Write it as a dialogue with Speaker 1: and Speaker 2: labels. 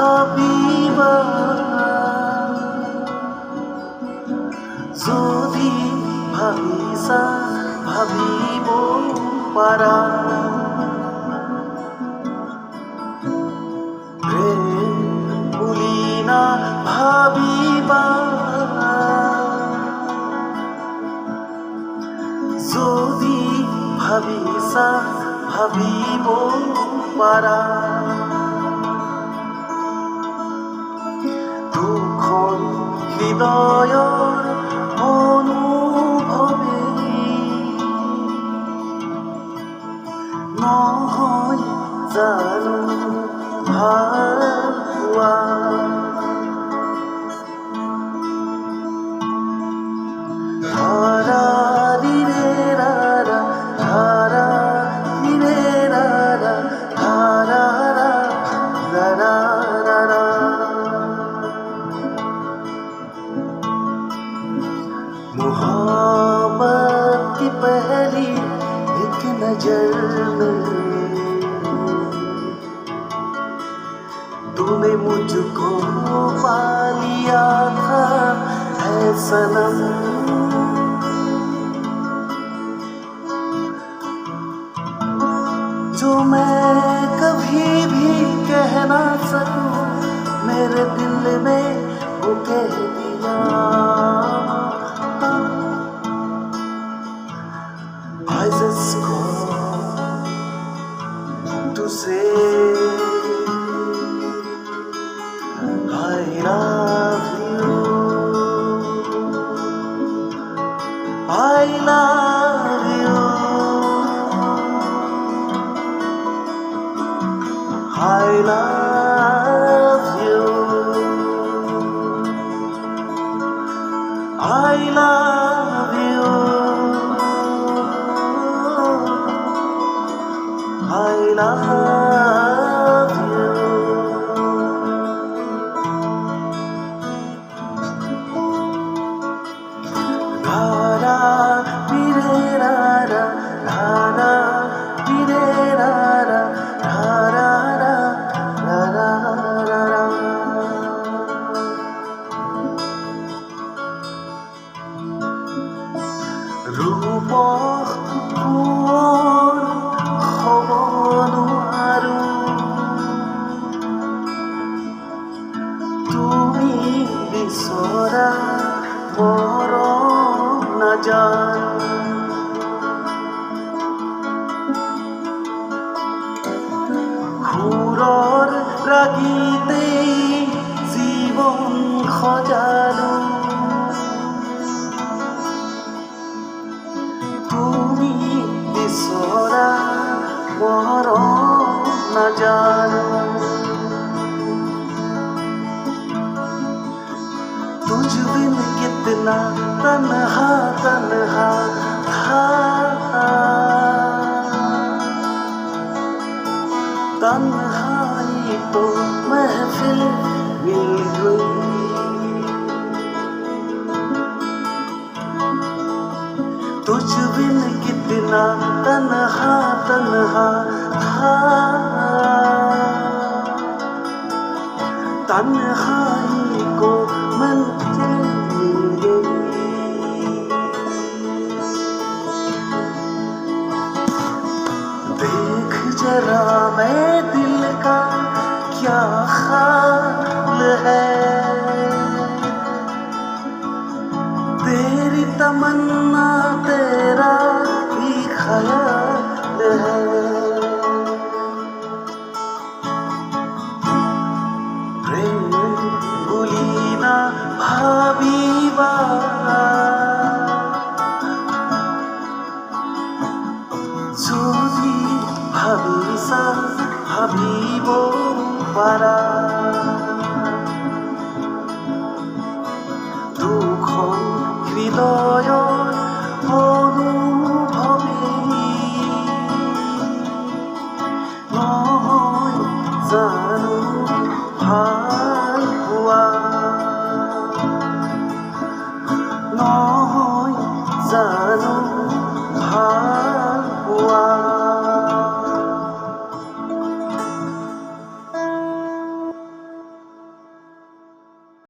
Speaker 1: ভাবিবা যদি ভাবিছা ভাবিব পাৰা প্ৰেম বুলি না ভাবিবা যদি ভাবিছা ভাবিব পাৰা দুখন হৃদয়ৰ অনুভৱে নহয় জানো ভাল পোৱা मोहब्बत की पहली एक नजर में तूने मुझको पा लिया था है सनम जो मैं कभी भी कह ना सकूं मेरे दिल में वो कह दिया I just called to say I love you. I love you. I love you. I love you. I love you. La la, pire la la, la la, pire la la, la la la, la la la. Rupor kuon khobonu aru tumi bisora moro na janu ঘুৰৰ ৰাগিতেই জীৱন সজালো তুমি বিচৰা মৰম নাজানো तुझ बिन कितना तन्हा तन्हा था तन्हाई तो महफिल मिल गई तुझ बिन कितना तन्हा तन्हा था तन्हाई को मंजिल मिल गई देख जरा मैं दिल का क्या हाल है तेरी तमन्ना तेरा भी ख्याल है प्रेम भूली ना भाबिबा যদি ভাবিছা ভাবিব পাৰা দুখন হৃদয়ৰ অনুভৱে নহয় জানো ভাল পোৱা নহয় জানো